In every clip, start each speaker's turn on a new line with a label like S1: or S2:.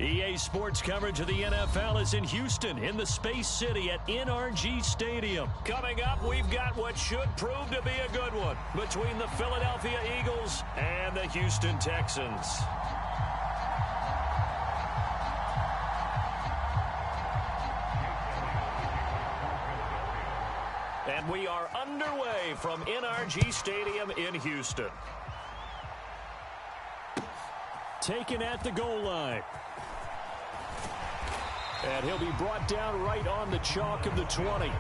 S1: EA Sports coverage of the NFL is in Houston in the Space City at NRG Stadium. Coming up, we've got what should prove to be a good one between the Philadelphia Eagles and the Houston Texans. And we are underway from NRG Stadium in Houston. Taken at the goal line. And he'll be brought down right on the chalk of the 20.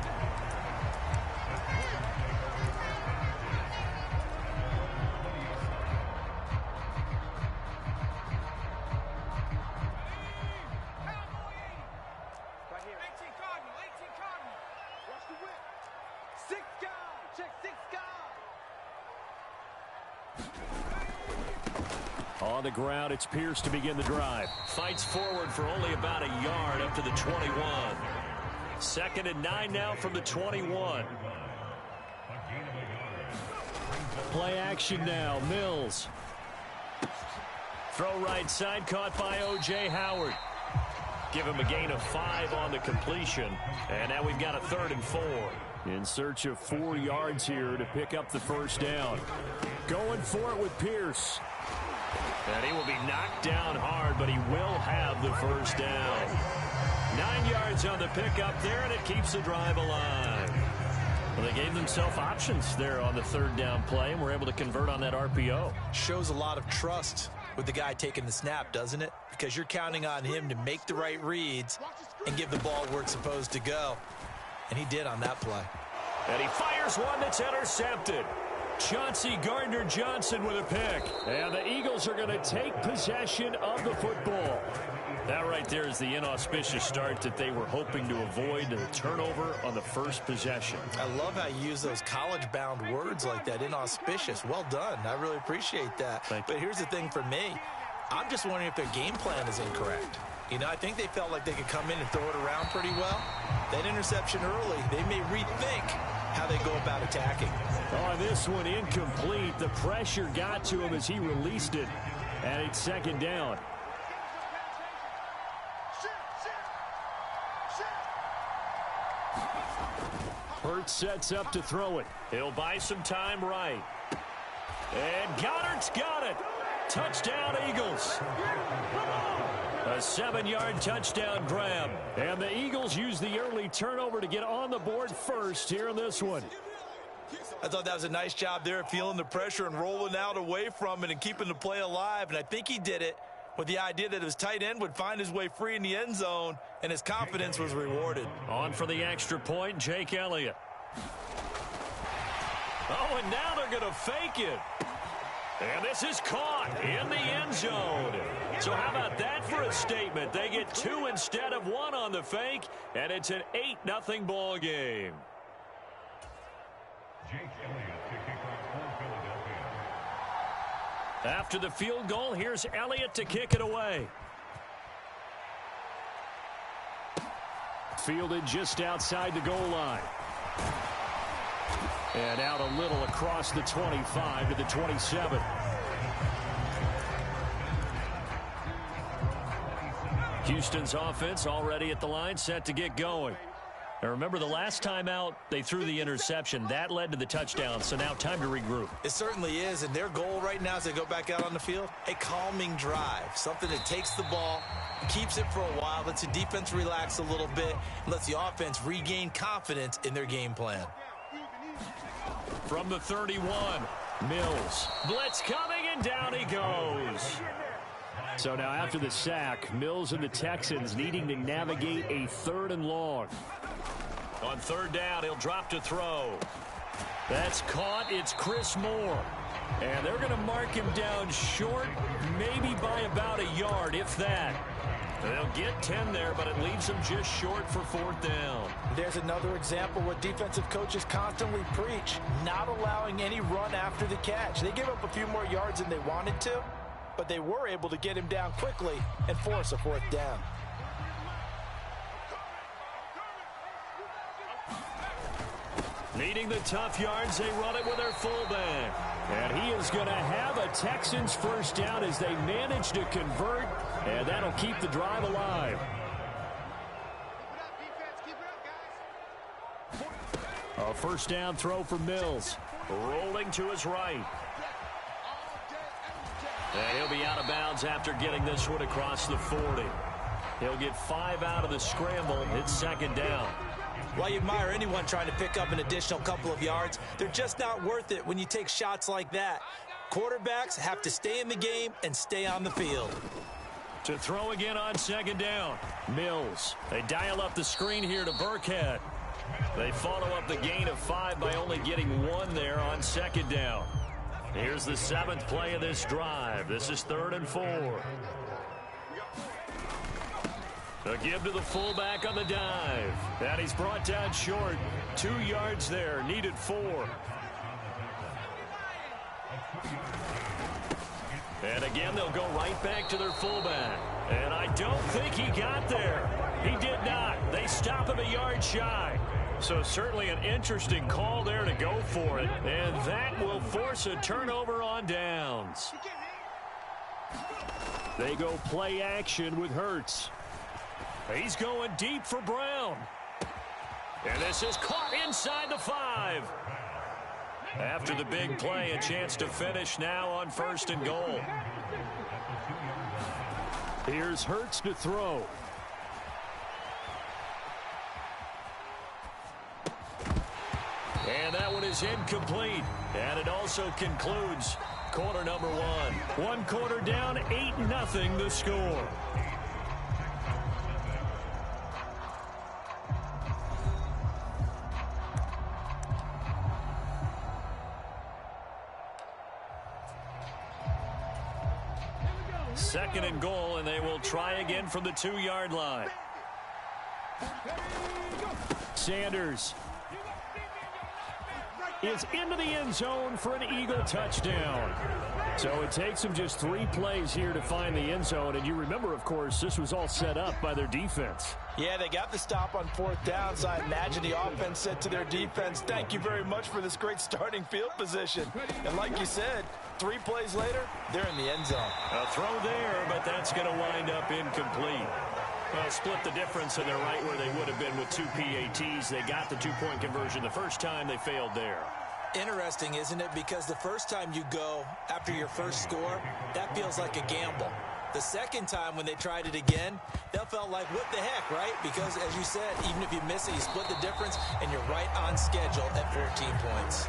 S1: On the ground, it's Pierce to begin the drive. Fights forward for only about a yard up to the 21. 2nd and 9 now from the 21. Play action now. Mills. Throw right side, caught by O.J. Howard. Give him a gain of 5 on the completion. And now we've got a 3rd and 4. In search of 4 yards here to pick up the first down. Going for it with Pierce. And he will be knocked down hard, but he will have the first down. 9 yards on the pickup there, and it keeps the drive alive. Well, they gave themselves options there on the 3rd down play, and were able to convert on that RPO.
S2: Shows a lot of trust with the guy taking the snap, doesn't it? Because you're counting on him to make the right reads and give the ball where it's supposed to go. And he did on that play.
S1: And he fires one that's intercepted. Chauncey Gardner-Johnson with a pick. And the Eagles are going to take possession of the football. That right there is the inauspicious start that they were hoping to avoid, the turnover on the first possession.
S2: I love how you use those college-bound words like that, inauspicious. Well done. I really appreciate that. But here's the thing for me. I'm just wondering if their game plan is incorrect. You know, I think they felt like they could come in and throw it around pretty well. That interception early, they may rethink how they go about attacking.
S1: Oh, this one incomplete. The pressure got to him as he released it. And it's 2nd down. Hurts sets up to throw it. He'll buy some time right. And Goddard's got it. Touchdown, Eagles. A 7-yard touchdown grab. And the Eagles use the early turnover to get on the board first here in this one.
S2: I thought that was a nice job there, feeling the pressure and rolling out away from it and keeping the play alive. And I think he did it with the idea that his tight end would find his way free in the end zone, and his confidence was rewarded.
S1: On for the extra point, Jake Elliott. Oh, and now they're going to fake it. And this is caught in the end zone. So how about that for a statement? They get 2 instead of 1 on the fake, and it's an 8-0 ball game. After the field goal, here's Elliott to kick it away. Fielded just outside the goal line. And out a little across the 25 to the 27. Houston's offense already at the line, set to get going. Now remember, the last time out, they threw the interception. That led to the touchdown, so now time to regroup.
S2: It certainly is, and their goal right now as they go back out on the field, a calming drive, something that takes the ball, keeps it for a while, lets the defense relax a little bit, and lets the offense regain confidence in their game plan.
S1: From the 31, Mills. Blitz coming, and down he goes. So now after the sack, Mills and the Texans needing to navigate a 3rd and long. On 3rd down, he'll drop to throw. That's caught. It's Chris Moore. And they're going to mark him down short, maybe by about a yard, if that. They'll get 10 there, but it leaves them just short for 4th down.
S2: There's another example what defensive coaches constantly preach, not allowing any run after the catch. They give up a few more yards than they wanted to, but they were able to get him down quickly and force a 4th down.
S1: Needing the tough yards, they run it with their fullback. And he is going to have a Texans first down as they manage to convert And that'll keep the drive alive. A first down throw for Mills. Rolling to his right. And he'll be out of bounds after getting this one across the 40. He'll get 5 out of the scramble. It's second down.
S2: Well, you admire anyone trying to pick up an additional couple of yards. They're just not worth it when you take shots like that. Quarterbacks have to stay in the game and stay on the field.
S1: To throw again on second down. Mills. They dial up the screen here to Burkhead. They follow up the gain of 5 by only getting 1 there on second down. Here's the 7th play of this drive. This is 3rd and 4. A give to the fullback on the dive. And he's brought down short. 2 yards there. Needed 4. And again, they'll go right back to their fullback. And I don't think he got there. He did not. They stop him a yard shy. So certainly an interesting call there to go for it. And that will force a turnover on downs. They go play action with Hurts. He's going deep for Brown. And this is caught inside the 5. After the big play, a chance to finish now on 1st and goal. Here's Hurts to throw. And that one is incomplete. And it also concludes quarter number 1. 1 quarter down, 8-0 the score. Second and goal, and they will try again from the 2-yard line. Sanders is into the end zone for an Eagle touchdown. So it takes them just 3 plays here to find the end zone. And you remember, of course, this was all set up by their defense.
S2: Yeah, they got the stop on 4th down, so I imagine the offense said to their defense, thank you very much for this great starting field position. And like you said, 3 plays later, they're in the end zone.
S1: A throw there, but that's going to wind up incomplete. Well, split the difference, and they're right where they would have been with 2 PATs. They got the 2-point conversion the first time. They failed there.
S2: Interesting, isn't it? Because the first time you go after your first score, that feels like a gamble. The second time when they tried it again, that felt like, what the heck, right? Because, as you said, even if you miss it, you split the difference, and you're right on schedule at 14 points.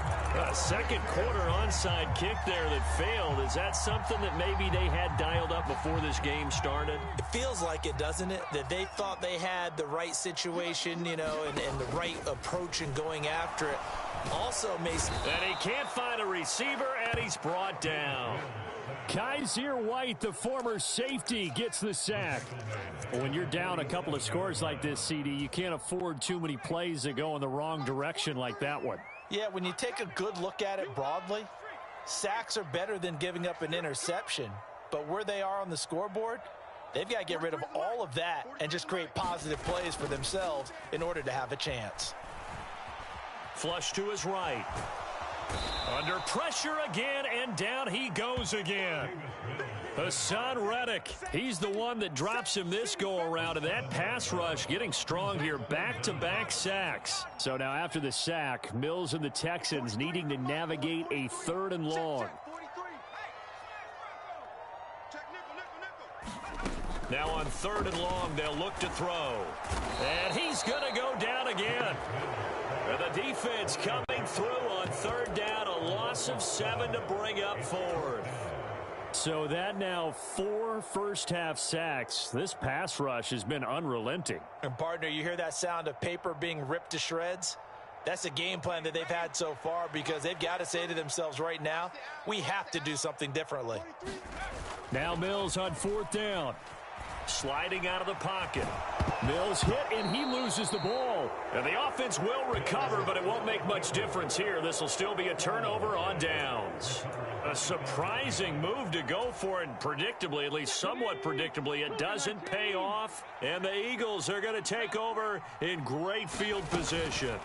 S1: A second quarter onside kick there that failed. Is that something that maybe they had dialed up before this game started?
S2: It feels like it, doesn't it? That they thought they had the right situation, you know, and the right approach in going after it. Also, Mason.
S1: And he can't find a receiver, and he's brought down. Kaiser White, the former safety, gets the sack. When you're down a couple of scores like this, CD, you can't afford too many plays that go in the wrong direction like that one.
S2: Yeah, when you take a good look at it broadly, sacks are better than giving up an interception. But where they are on the scoreboard, they've got to get rid of all of that and just create positive plays for themselves in order to have a chance.
S1: Flush to his right. Under pressure again, and down he goes again. Hassan Reddick, he's the one that drops him this go-around, and that pass rush getting strong here, back-to-back sacks. So now after the sack, Mills and the Texans needing to navigate a 3rd and long. Now on 3rd and long, they'll look to throw. And he's going to go down again. And the defense coming through on 3rd down, a loss of 7 to bring up 4th. So that now 4 first-half sacks. This pass rush has been unrelenting.
S2: And, partner, you hear that sound of paper being ripped to shreds? That's a game plan that they've had so far because they've got to say to themselves right now, we have to do something differently.
S1: Now Mills on 4th down. Sliding out of the pocket. Mills hit, and he loses the ball. And the offense will recover, but it won't make much difference here. This will still be a turnover on downs. A surprising move to go for it, and predictably, at least somewhat predictably, it doesn't pay off. And the Eagles are going to take over in great field position.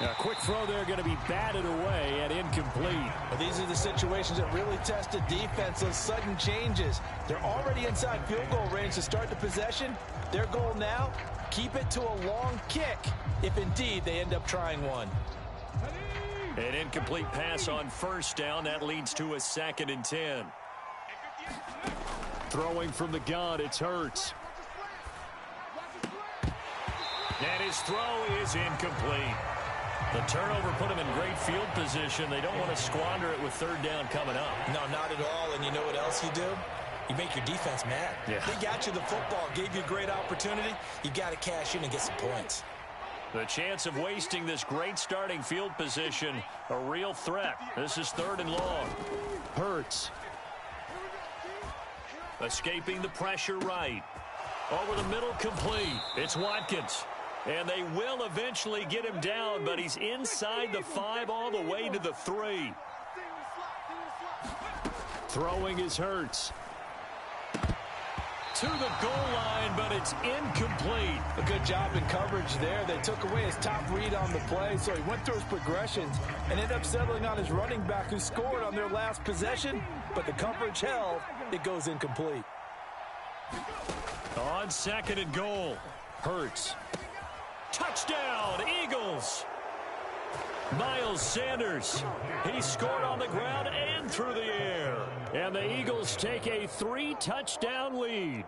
S1: A quick throw there going to be batted away and incomplete.
S2: Well, these are the situations that really test the defense, those sudden changes. They're already inside field goal range to start the possession. Their goal now, keep it to a long kick, if indeed they end up trying one.
S1: An incomplete pass on first down. That leads to a 2nd and 10. Throwing from the gun, it's Hurts. And his throw is incomplete. The turnover put him in great field position. They don't want to squander it with 3rd down coming up.
S2: No, not at all. And you know what else you do? You make your defense mad.
S1: Yeah.
S2: They got you the football, gave you a great opportunity. You got to cash in and get some points.
S1: The chance of wasting this great starting field position, a real threat. This is 3rd and long. Hurts. Escaping the pressure right. Over the middle, complete. It's Watkins. And they will eventually get him down, but he's inside the 5 all the way to the 3. Throwing is Hurts. To the goal line, but it's incomplete.
S2: A good job in coverage there. They took away his top read on the play, so he went through his progressions and ended up settling on his running back who scored on their last possession, but the coverage held. It goes incomplete.
S1: On 2nd and goal, Hurts. Touchdown, Eagles. Miles Sanders. He scored on the ground and through the air. And the Eagles take a 3-touchdown lead.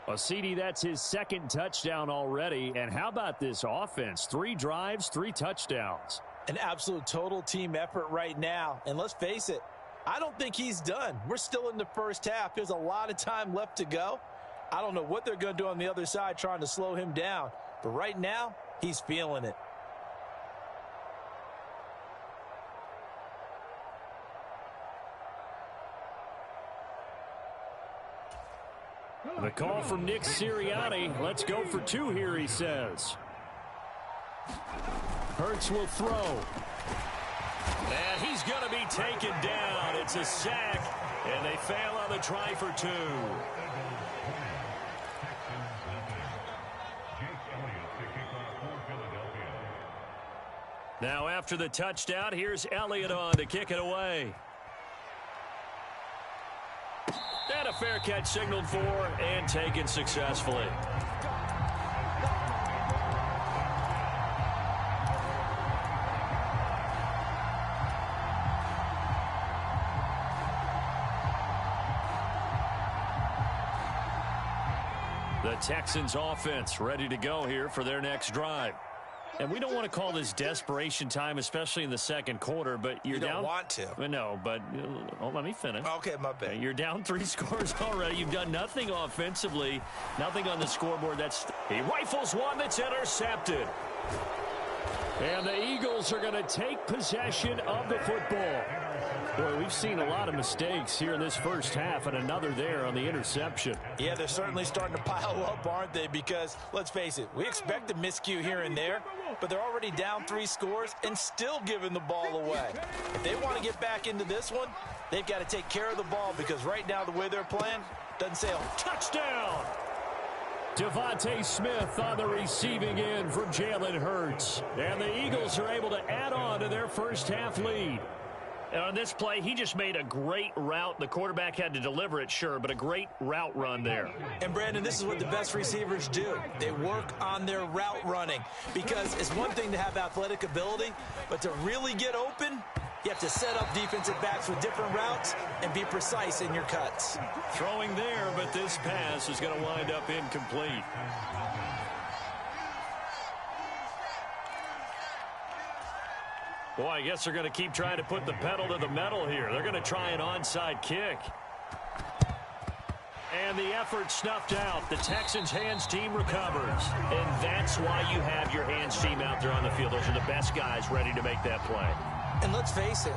S1: Well, CD, that's his 2nd touchdown already. And how about this offense? 3 drives, 3 touchdowns.
S2: An absolute total team effort right now. And let's face it, I don't think he's done. We're still in the first half. There's a lot of time left to go. I don't know what they're going to do on the other side trying to slow him down. But right now, he's feeling it.
S1: The call from Nick Sirianni. Let's go for 2 here, he says. Hurts will throw. And he's going to be taken down. It's a sack, and they fail on the try for 2. Now after the touchdown, here's Elliott on to kick it away. And a fair catch signaled for and taken successfully. The Texans offense ready to go here for their next drive. And we don't want to call this desperation time, especially in the 2nd quarter, but you're down.
S2: You don't want to.
S1: No, but let me finish.
S2: Okay, my bad.
S1: You're down 3 scores already. You've done nothing offensively, nothing on the scoreboard. He rifles one that's intercepted. And the Eagles are going to take possession of the football. Boy, we've seen a lot of mistakes here in this first half, and another there on the interception.
S2: Yeah, they're certainly starting to pile up, aren't they? Because, let's face it, we expect a miscue here and there, but they're already down 3 scores and still giving the ball away. If they want to get back into this one, they've got to take care of the ball, because right now the way they're playing doesn't say a touchdown.
S1: Devontae Smith on the receiving end from Jalen Hurts. And the Eagles are able to add on to their first half lead. And on this play, he just made a great route. The quarterback had to deliver it, sure, but a great route run there.
S2: And, Brandon, this is what the best receivers do. They work on their route running, because it's one thing to have athletic ability, but to really get open, you have to set up defensive backs with different routes and be precise in your cuts.
S1: Throwing there, but this pass is going to wind up incomplete. Boy, I guess they're going to keep trying to put the pedal to the metal here. They're going to try an onside kick. And the effort snuffed out. The Texans' hands team recovers. And that's why you have your hands team out there on the field. Those are the best guys ready to make that play.
S2: And let's face it,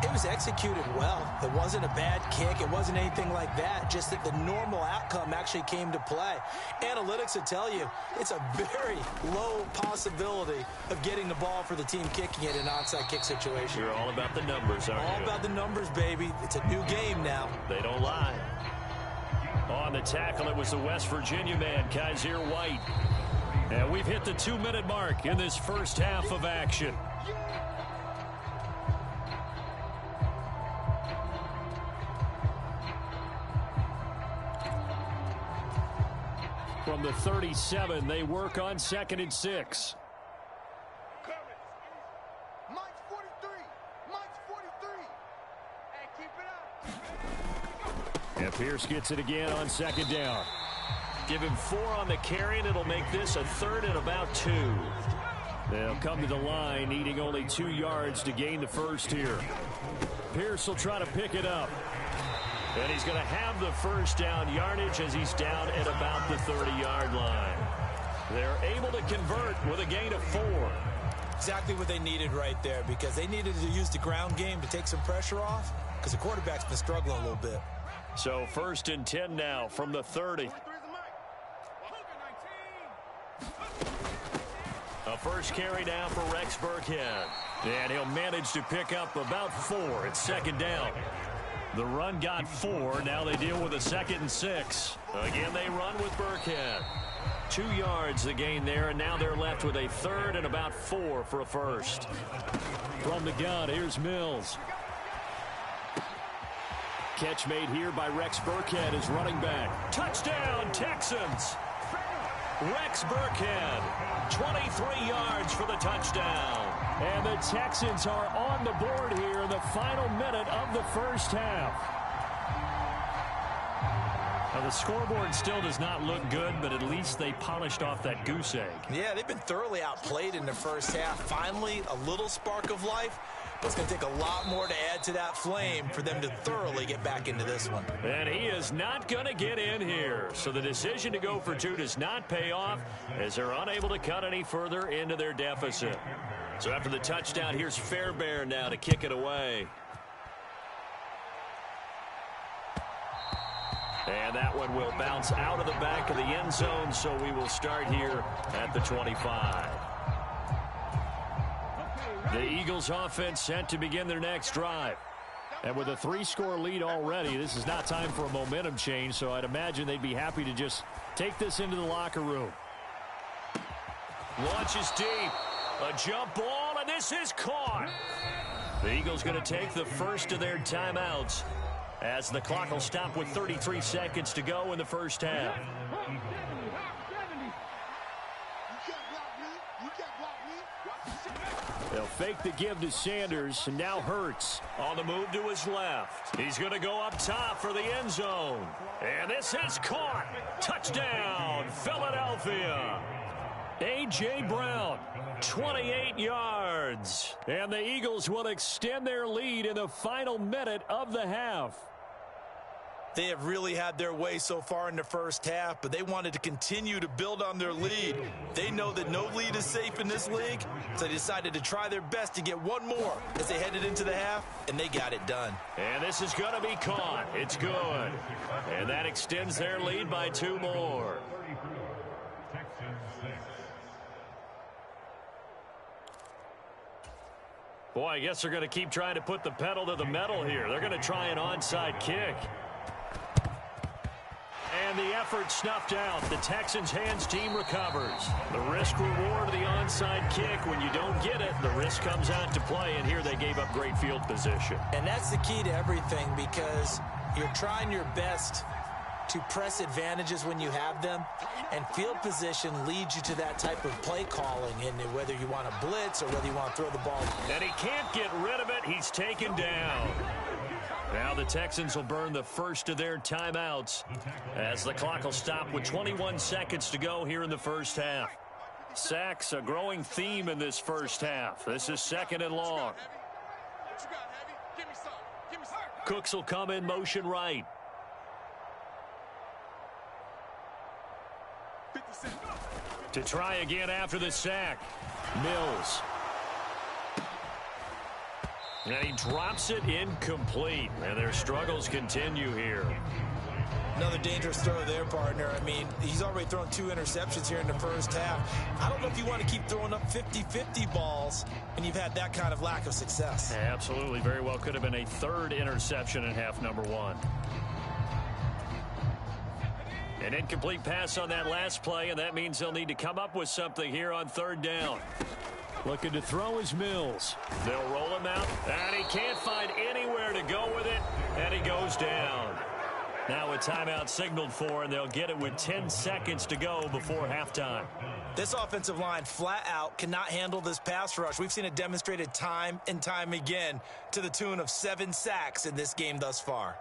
S2: it was executed well. It wasn't a bad kick. It wasn't anything like that. Just that the normal outcome actually came to play. Analytics will tell you it's a very low possibility of getting the ball for the team kicking it in an onside kick situation.
S1: You're all about the numbers, aren't you?
S2: All about the numbers, baby. It's a new game now.
S1: They don't lie. On the tackle, it was the West Virginia man, Kaiser White. And we've hit the 2-minute mark in this first half of action. From the 37, they work on 2nd and 6. And Pierce gets it again on 2nd down. Give him 4 on the carry, and it'll make this a 3rd and about 2. They'll come to the line, needing only 2 yards to gain the first here. Pierce will try to pick it up. And he's going to have the first down yardage as he's down at about the 30-yard line. They're able to convert with a gain of 4.
S2: Exactly what they needed right there, because they needed to use the ground game to take some pressure off, because the quarterback's been struggling a little bit.
S1: So 1st and 10 now from the 30. A first carry now for Rex Burkhead. And he'll manage to pick up about 4. It's 2nd down. The run got 4. Now they deal with a 2nd and 6. Again, they run with Burkhead. 2 yards the gain there, and now they're left with a 3rd and about 4 for a first. From the gun, here's Mills. Catch made here by Rex Burkhead as running back. Touchdown, Texans! Rex Burkhead, 23 yards for the touchdown. And the Texans are on the board here in the final minute of the first half. Now, the scoreboard still does not look good, but at least they polished off that goose egg.
S2: Yeah, they've been thoroughly outplayed in the first half. Finally, a little spark of life. But it's going to take a lot more to add to that flame for them to thoroughly get back into this one.
S1: And he is not going to get in here. So the decision to go for 2 does not pay off as they're unable to cut any further into their deficit. So after the touchdown, here's Fairbairn now to kick it away. And that one will bounce out of the back of the end zone, so we will start here at the 25. The Eagles offense set to begin their next drive. And with a 3-score lead already, this is not time for a momentum change, so I'd imagine they'd be happy to just take this into the locker room. Launches deep. A jump ball, and this is caught. The Eagles going to take the first of their timeouts as the clock will stop with 33 seconds to go in the first half. They'll fake the give to Sanders, and now Hurts on the move to his left. He's going to go up top for the end zone. And this is caught. Touchdown, Philadelphia. A.J. Brown, 28 yards. And the Eagles will extend their lead in the final minute of the half.
S2: They have really had their way so far in the first half, but they wanted to continue to build on their lead. They know that no lead is safe in this league, so they decided to try their best to get one more as they headed into the half, and they got it done.
S1: And this is going to be caught. It's good. And that extends their lead by 2 more. Boy, I guess they're going to keep trying to put the pedal to the metal here. They're going to try an onside kick. And the effort snuffed out. The Texans' hands team recovers. The risk-reward of the onside kick. When you don't get it, the risk comes out to play, and here they gave up great field position.
S2: And that's the key to everything, because you're trying your best to press advantages when you have them, and field position leads you to that type of play calling, and whether you want to blitz or whether you want to throw the ball.
S1: And he can't get rid of it. He's taken down. Now the Texans will burn the first of their timeouts as the clock will stop with 21 seconds to go here in the first half. Sacks, a growing theme in this first half. This is 2nd and long. Cooks will come in motion right. To try again after the sack. Mills. And he drops it incomplete. And their struggles continue here.
S2: Another dangerous throw there, partner. I mean, he's already thrown 2 interceptions here in the first half. I don't know if you want to keep throwing up 50-50 balls when you've had that kind of lack of success.
S1: Absolutely. Very well could have been a 3rd interception in half number 1. An incomplete pass on that last play, and that means they'll need to come up with something here on third down. Looking to throw is Mills. They'll roll him out, and he can't find anywhere to go with it, and he goes down. Now a timeout signaled for, and they'll get it with 10 seconds to go before halftime.
S2: This offensive line flat out cannot handle this pass rush. We've seen it demonstrated time and time again to the tune of 7 sacks in this game thus far.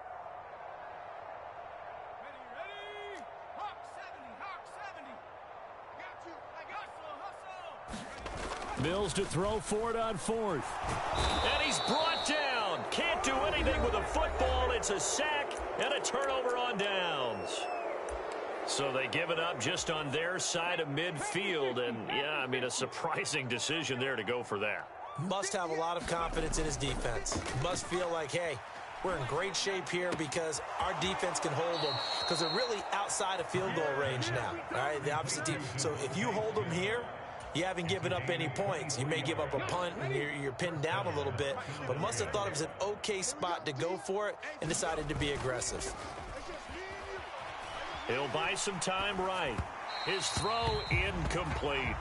S1: Mills to throw for it on fourth. And he's brought down. Can't do anything with a football. It's a sack and a turnover on downs. So they give it up just on their side of midfield. And, yeah, I mean, a surprising decision there to go for that.
S2: Must have a lot of confidence in his defense. Must feel like, hey, we're in great shape here because our defense can hold them because they're really outside of field goal range now, all right, the opposite team. So if you hold them here, you haven't given up any points. You may give up a punt and you're pinned down a little bit, but must have thought it was an okay spot to go for it and decided to be aggressive.
S1: He'll buy some time right. His throw incomplete.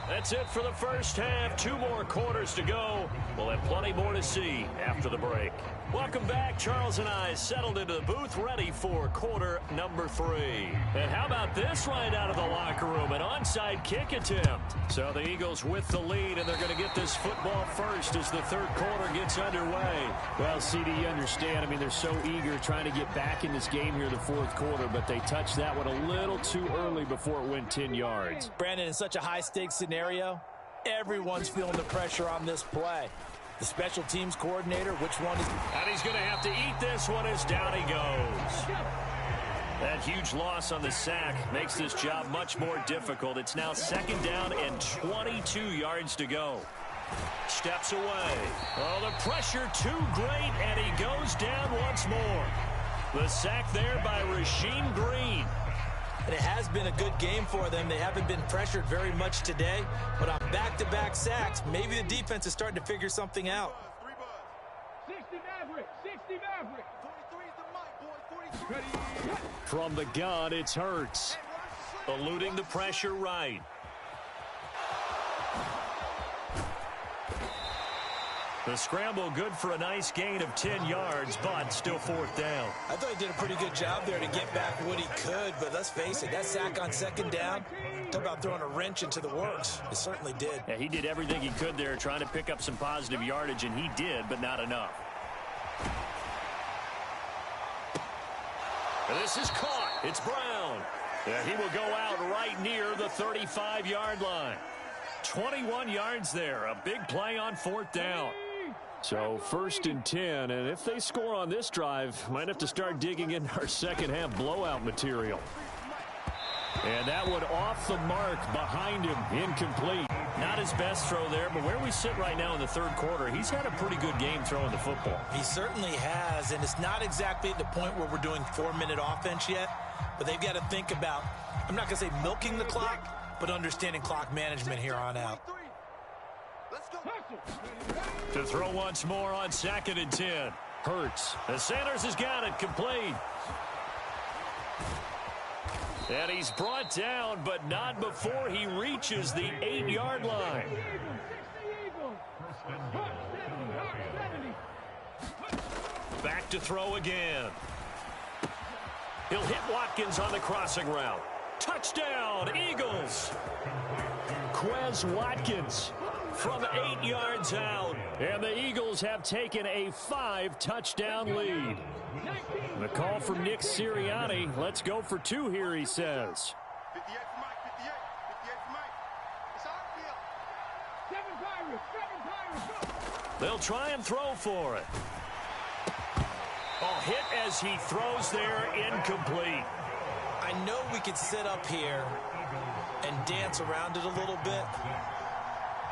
S1: That's it for the first half. 2 more quarters to go. We'll have plenty more to see after the break. Welcome back. Charles and I settled into the booth ready for quarter number 3. And how about this right out of the locker room? An onside kick attempt. So the Eagles with the lead, and they're going to get this football first as the third quarter gets underway.
S3: Well, CD, you understand. I mean, they're so eager trying to get back in this game here in the fourth quarter, but they touched that one a little too early before it went 10 yards.
S2: Brandon, in such a high-stakes scenario, everyone's feeling the pressure on this play. The special teams coordinator, which one is...
S1: And he's going to have to eat this one as down he goes. That huge loss on the sack makes this job much more difficult. It's now second down and 22 yards to go. Steps away. Oh, the pressure too great, and he goes down once more. The sack there by Rasheem Green.
S2: And it has been a good game for them. They haven't been pressured very much today, but on back-to-back sacks, maybe the defense is starting to figure something out.
S4: 60 Maverick, 60 Maverick. 43 is the mic, boy. 43.
S1: From the gun, it's Hurts. Eluding the pressure right. The scramble good for a nice gain of 10 yards, but still fourth down.
S2: I thought he did a pretty good job there to get back what he could, but let's face it, that sack on second down, talk about throwing a wrench into the works. It certainly did.
S1: Yeah, he did everything he could there trying to pick up some positive yardage, and he did, but not enough. And this is caught. It's Brown. And he will go out right near the 35-yard line. 21 yards there. A big play on fourth down.
S3: So first and 10, and if they score on this drive, might have to start digging in our second half blowout material.
S1: And that one off the mark behind him, incomplete. Not his best throw there, but where we sit right now in the third quarter, he's had a pretty good game throwing the football.
S2: He certainly has, and it's not exactly at the point where we're doing 4-minute offense yet, but they've got to think about, I'm not going to say milking the clock, but understanding clock management here on out.
S1: To throw once more on second and 10. Hurts. The Sanders has got it complete. And he's brought down, but not before he reaches the 8-yard line. Back to throw again. He'll hit Watkins on the crossing route. Touchdown, Eagles.
S3: Quez Watkins
S1: from 8 yards out.
S3: And the Eagles have taken a 5-touchdown lead. The call from Nick Sirianni. Let's go for 2 here, he says.
S4: 58 for Mike, 58 for Mike. It's our field. 7 Pirates,
S1: They'll try and throw for it. Oh, hit as he throws there, incomplete.
S2: I know we could sit up here and dance around it a little bit,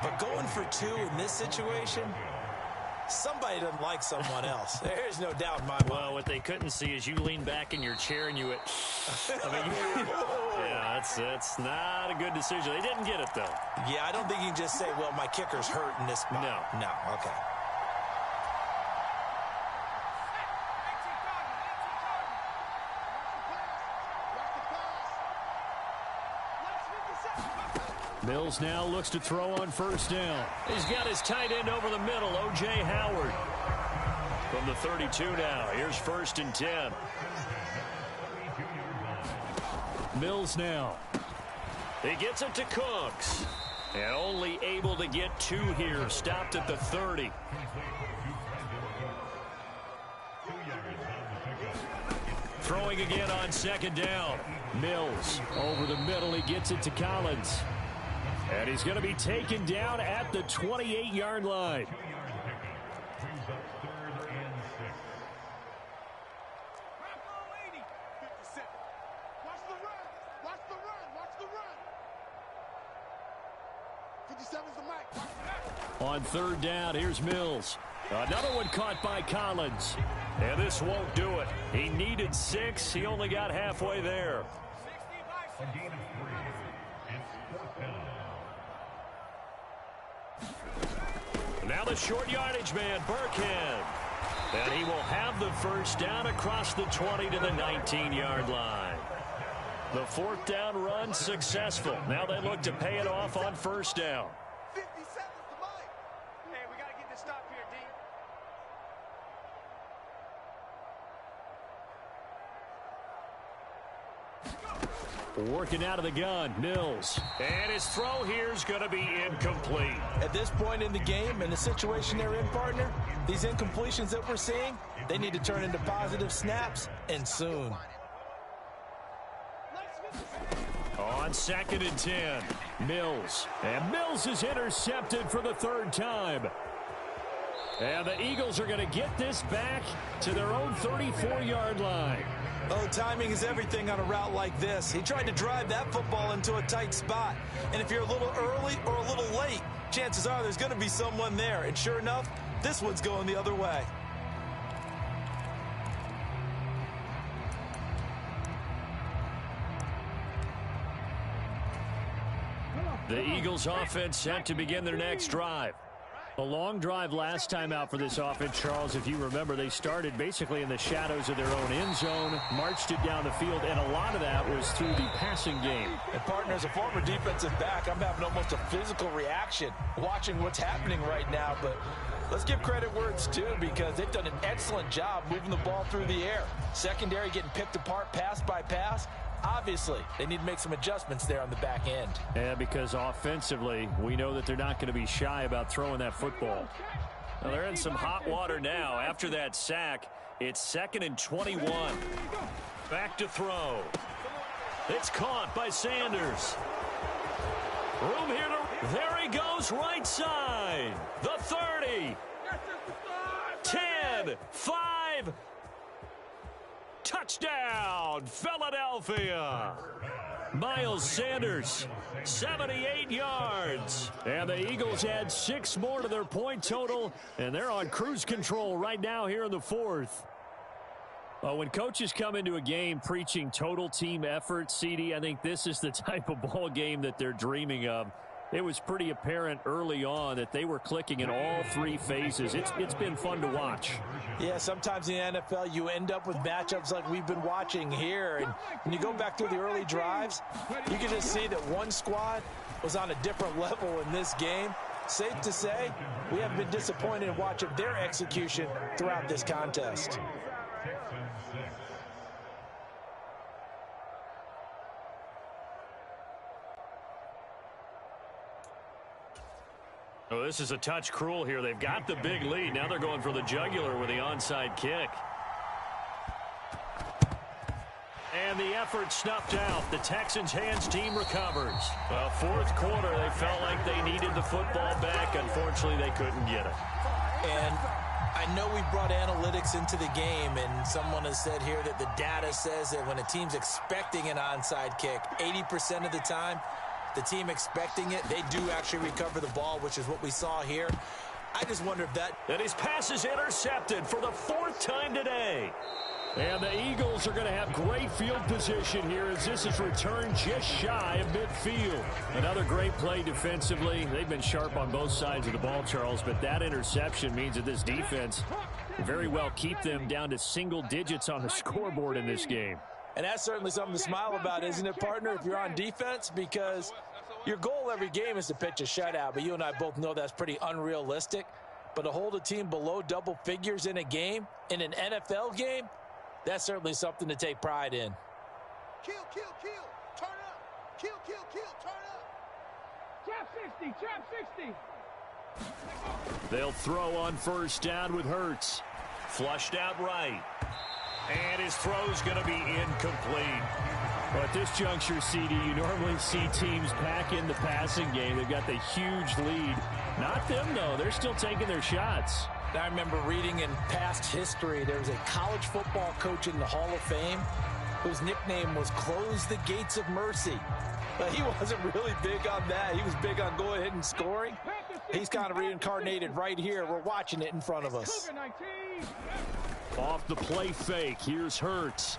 S2: but going for 2 in this situation, somebody doesn't like someone else. There's no doubt in my mind.
S1: Well, what they couldn't see is you lean back in your chair and you went, yeah, that's not a good decision. They didn't get it, though.
S2: Yeah, I don't think you can just say, well, my kicker's hurt in this spot. No, okay.
S1: Mills now looks to throw on first down. He's got his tight end over the middle, O.J. Howard. From the 32 now, here's 1st and 10. Mills now. He gets it to Cooks. And only able to get 2 here. Stopped at the 30. Throwing again on 2nd down. Mills over the middle. He gets it to Collins. And he's going to be taken down at the 28-yard line. On 3rd down, here's Mills. Another one caught by Collins. And this won't do it. He needed 6. He only got halfway there. Now the short yardage man, Burkhead. And he will have the 1st down across the 20 to the 19-yard line. The 4th down run successful. Now they look to pay it off on 1st down.
S4: 50 seconds to Mike. Hey, we got to get this stop here, D.
S1: Working out of the gun, Mills. And his throw here is going to be incomplete.
S2: At this point in the game, in the situation they're in, partner, these incompletions that we're seeing, they need to turn into positive snaps, and soon.
S1: On 2nd and 10, Mills. And Mills is intercepted for the 3rd time. And the Eagles are going to get this back to their own 34-yard line.
S2: Oh, timing is everything on a route like this. He tried to drive that football into a tight spot. And if you're a little early or a little late, chances are there's going to be someone there. And sure enough, this one's going the other way.
S1: The Eagles offense set to begin their next drive. A long drive last time out for this offense, Charles. If you remember, they started basically in the shadows of their own end zone, marched it down the field, and a lot of that was through the passing game.
S2: And partner, as a former defensive back, I'm having almost a physical reaction watching what's happening right now. But let's give credit where it's due, because they've done an excellent job moving the ball through the air. Secondary getting picked apart pass by pass. Obviously, they need to make some adjustments there on the back end.
S1: Yeah, because offensively, we know that they're not going to be shy about throwing that football. Well, they're in some hot water now. After that sack, it's 2nd and 21. Back to throw. It's caught by Sanders. Room here to... There he goes, right side. The 30. 10, 5... Touchdown, Philadelphia. Miles Sanders, 78 yards. And the Eagles add 6 more to their point total, and they're on cruise control right now here in the 4th. When coaches come into a game preaching total team effort, CD, I think this is the type of ball game that they're dreaming of. It was pretty apparent early on that they were clicking in all 3 phases. It's been fun to watch.
S2: Yeah, sometimes in the NFL you end up with matchups like we've been watching here. And when you go back through the early drives, you can just see that one squad was on a different level in this game. Safe to say, we haven't been disappointed in watching their execution throughout this contest.
S1: Oh, this is a touch cruel here. They've got the big lead. Now they're going for the jugular with the onside kick. And the effort snuffed out. The Texans' hands team recovers. Well, 4th quarter, they felt like they needed the football back. Unfortunately, they couldn't get it.
S2: And I know we brought analytics into the game, and someone has said here that the data says that when a team's expecting an onside kick, 80% of the time, the team expecting it, they do actually recover the ball, which is what we saw here. I just wonder if that...
S1: And his pass is intercepted for the 4th time today. And the Eagles are going to have great field position here as this is returned just shy of midfield. Another great play defensively. They've been sharp on both sides of the ball, Charles, but that interception means that this defense very well keep them down to single digits on the scoreboard in this game.
S2: And that's certainly something to smile about, isn't it, partner, if you're on defense? Because Your goal every game is to pitch a shutout, but you and I both know that's pretty unrealistic. But to hold a team below double figures in a game, in an NFL game, that's certainly something to take pride in.
S4: Kill, kill, kill. Turn up. Kill, kill, kill. Turn up. Trap 60. Trap 60.
S1: They'll throw on first down with Hurts. Flushed out right. And his throw's going to be incomplete. Well, at this juncture, CD, you normally see teams pack in the passing game. They've got the huge lead. Not them, though. They're still taking their shots.
S2: I remember reading in past history, there was a college football coach in the Hall of Fame whose nickname was Close the Gates of Mercy. But he wasn't really big on that. He was big on going ahead and scoring. He's kind of reincarnated right here. We're watching it in front of us.
S1: Off the play fake, here's Hurts.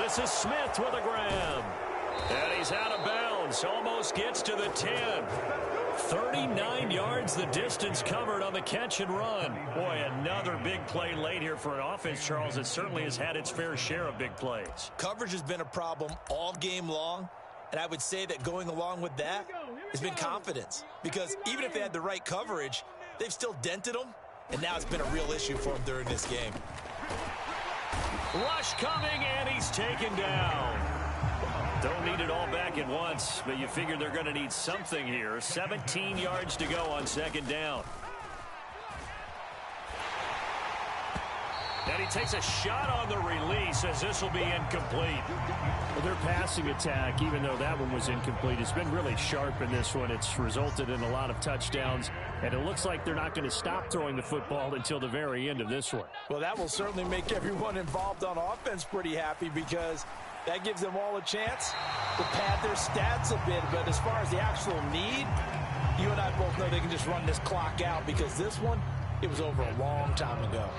S1: This is Smith with a grab. And he's out of bounds. Almost gets to the 10. 39 yards the distance covered on the catch and run. Boy, another big play late here for an offense, Charles, that certainly has had its fair share of big plays.
S2: Coverage has been a problem all game long. And I would say that going along with that has been confidence. Because even if they had the right coverage, they've still dented them. And now it's been a real issue for them during this game.
S1: Rush coming, and he's taken down. Don't need it all back at once, but you figure they're going to need something here. 17 yards to go on second down. And he takes a shot on the release as this will be incomplete. Well, their passing attack, even though that one was incomplete, has been really sharp in this one. It's resulted in a lot of touchdowns, and it looks like they're not going to stop throwing the football until the very end of this one.
S2: Well, that will certainly make everyone involved on offense pretty happy because that gives them all a chance to pad their stats a bit. But as far as the actual need, you and I both know they can just run this clock out because this one, it was over a long time ago.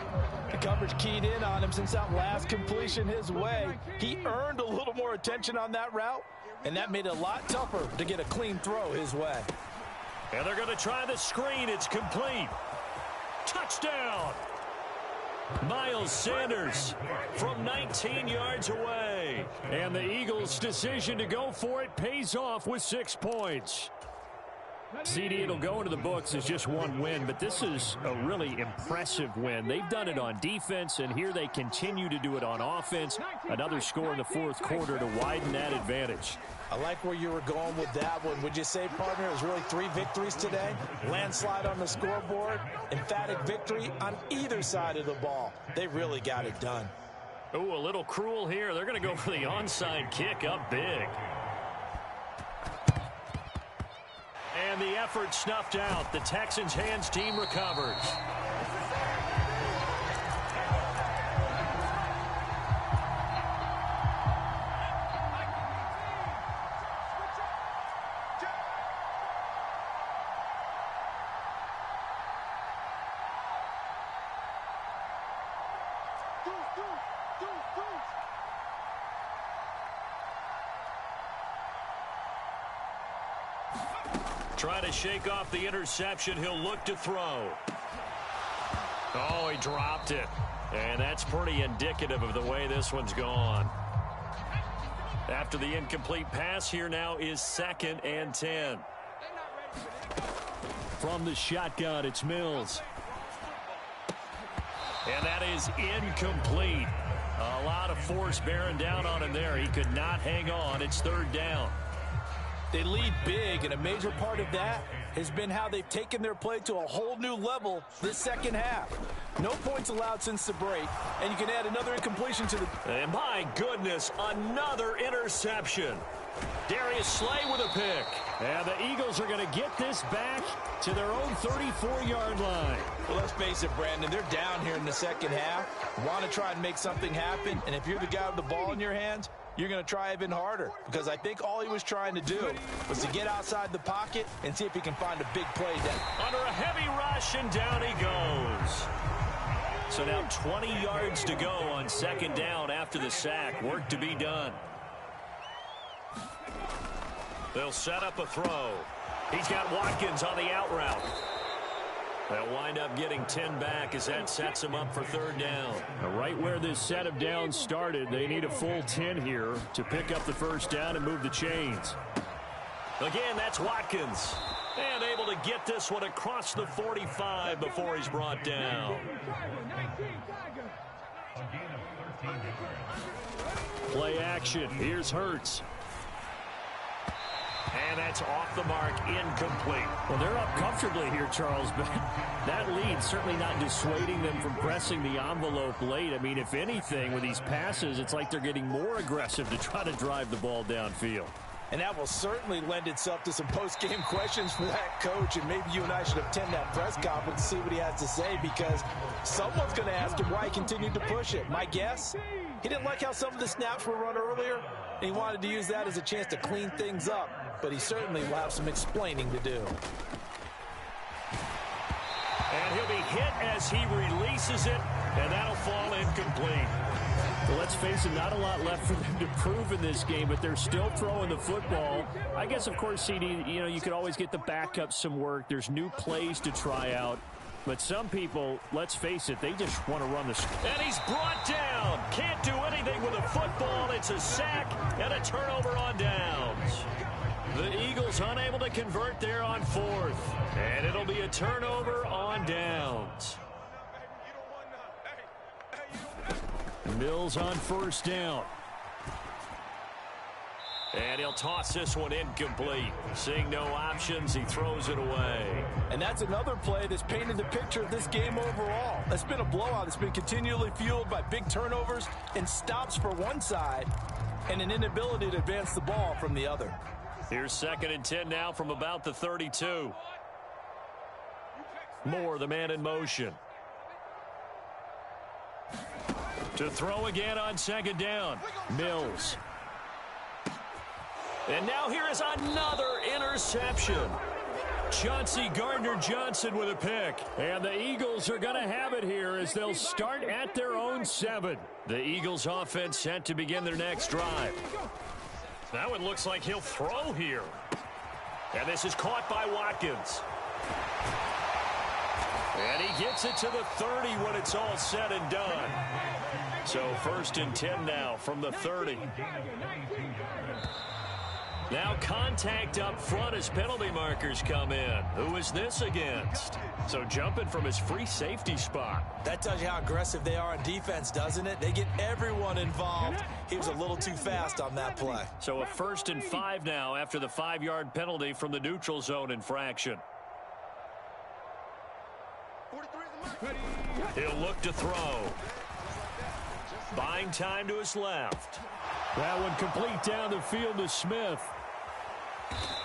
S2: The coverage keyed in on him since that last completion his way. He earned a little more attention on that route, and that made it a lot tougher to get a clean throw his way.
S1: And they're going to try the screen. It's complete. Touchdown. Miles Sanders from 19 yards away. And the Eagles' decision to go for it pays off with 6 points. CD, it'll go into the books as just one win, but this is a really impressive win. They've done it on defense, and here they continue to do it on offense. Another score in the fourth quarter to widen that advantage.
S2: I like where you were going with that one. Would you say, partner, it was really 3 victories today? Landslide on the scoreboard, emphatic victory on either side of the ball. They really got it done.
S1: Oh, a little cruel here. They're going to go for the onside kick up big. And the effort snuffed out. The Texans' hands team recovers. Trying to shake off the interception. He'll look to throw. Oh, he dropped it. And that's pretty indicative of the way this one's gone. After the incomplete pass, here now is 2nd and 10. From the shotgun, it's Mills. And that is incomplete. A lot of force bearing down on him there. He could not hang on. It's 3rd down.
S2: They lead big, and a major part of that has been how they've taken their play to a whole new level this second half. No points allowed since the break, and you can add another incompletion to the...
S1: And my goodness, another interception. Darius Slay with a pick. And the Eagles are going to get this back to their own 34-yard line.
S2: Well, let's face it, Brandon, they're down here in the second half. Want to try and make something happen, and if you're the guy with the ball in your hands, you're going to try even harder because I think all he was trying to do was to get outside the pocket and see if he can find a big play down.
S1: Under a heavy rush, and down he goes. So now 20 yards to go on 2nd down after the sack. Work to be done. They'll set up a throw. He's got Watkins on the out route. They'll wind up getting 10 back as that sets them up for third down.
S3: Right where this set of downs started, they need a full 10 here to pick up the first down and move the chains.
S1: Again, that's Watkins. And able to get this one across the 45 before he's brought down.
S3: Play action. Here's Hurts.
S1: And that's off the mark, incomplete.
S3: Well, they're up comfortably here, Charles, but that lead certainly not dissuading them from pressing the envelope late. I mean, if anything, with these passes, it's like they're getting more aggressive to try to drive the ball downfield.
S2: And that will certainly lend itself to some post-game questions for that coach, and maybe you and I should attend that press conference to see what he has to say, because someone's going to ask him why he continued to push it. My guess, he didn't like how some of the snaps were run earlier, and he wanted to use that as a chance to clean things up. But he certainly will have some explaining to do.
S1: And he'll be hit as he releases it, and that'll fall incomplete.
S3: Well, let's face it, not a lot left for them to prove in this game, but they're still throwing the football. I guess, of course, CD, you could always get the backup some work. There's new plays to try out. But some people, let's face it, they just want to run the...
S1: And he's brought down. Can't do anything with a football. It's a sack and a turnover on downs. The Eagles unable to convert there on fourth. And it'll be a turnover on downs.
S3: Mills on first down.
S1: And he'll toss this one incomplete. Seeing no options, he throws it away.
S2: And that's another play that's painted the picture of this game overall. It's been a blowout. It's been continually fueled by big turnovers and stops for one side and an inability to advance the ball from the other.
S1: Here's 2nd and 10 now from about the 32. Moore, the man in motion. To throw again on 2nd down. Mills. And now here is another interception. Chauncey Gardner-Johnson with a pick.
S3: And the Eagles are going to have it here as they'll start at their own 7.
S1: The Eagles offense set to begin their next drive. That one looks like he'll throw here. And this is caught by Watkins. And he gets it to the 30 when it's all said and done. So 1st and 10 now from the 30. Now contact up front as penalty markers come in. Who is this against? So jumping from his free safety spot.
S2: That tells you how aggressive they are on defense, doesn't it? They get everyone involved. He was a little too fast on that play.
S1: So a 1st and 5 now after the 5-yard penalty from the neutral zone infraction. He'll look to throw. Buying time to his left.
S3: That one complete down the field to Smith.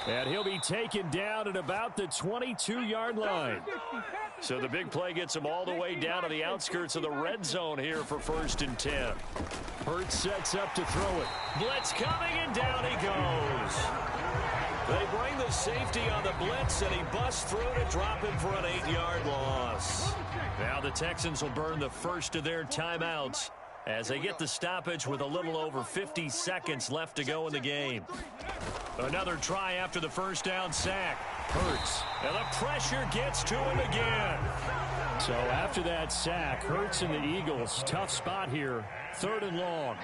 S3: And he'll be taken down at about the 22-yard line.
S1: So the big play gets him all the way down to the outskirts of the red zone here for 1st and 10.
S3: Hurts sets up to throw it.
S1: Blitz coming, and down he goes. They bring the safety on the blitz, and he busts through to drop him for an 8-yard loss. Now the Texans will burn the first of their timeouts as they get the stoppage with a little over 50 seconds left to go in the game. Another try after the first down sack. Hurts. And the pressure gets to him again.
S3: So after that sack, Hurts and the Eagles, tough spot here. 3rd and long.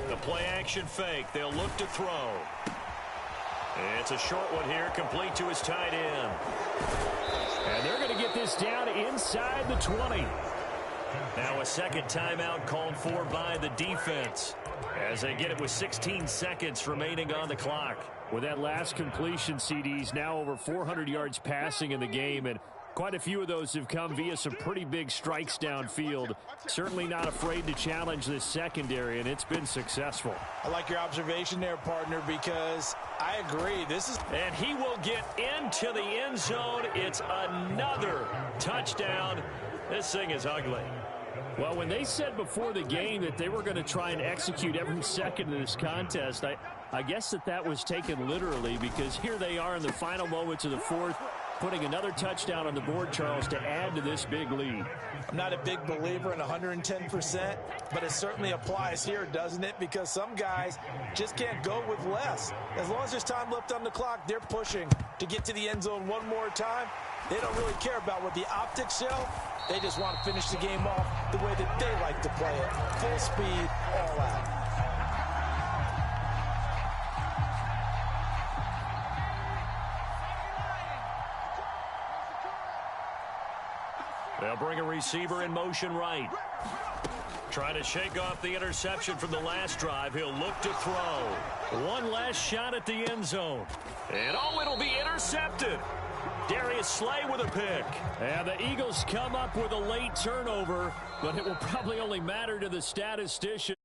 S1: The play action fake. They'll look to throw. It's a short one here, complete to his tight end.
S3: And they're going to get this down inside the 20.
S1: Now a second timeout called for by the defense as they get it with 16 seconds remaining on the clock.
S3: With that last completion, CD's now over 400 yards passing in the game, and quite a few of those have come via some pretty big strikes downfield. Certainly not afraid to challenge this secondary, and it's been successful.
S2: I like your observation there, partner, because I agree.
S1: And he will get into the end zone. It's another touchdown. This thing is ugly.
S3: Well, when they said before the game that they were going to try and execute every second of this contest, I guess that was taken literally, because here they are in the final moments of the fourth. putting another touchdown on the board, Charles, to add to this big lead.
S2: I'm not a big believer in 110%, but it certainly applies here, doesn't it? Because some guys just can't go with less. As long as there's time left on the clock, they're pushing to get to the end zone one more time. They don't really care about what the optics show. They just want to finish the game off the way that they like to play it. Full speed, all out.
S1: They'll bring a receiver in motion right. Trying to shake off the interception from the last drive. He'll look to throw. One last shot at the end zone. And it'll be intercepted. Darius Slay with a pick.
S3: And the Eagles come up with a late turnover, but it will probably only matter to the statistician.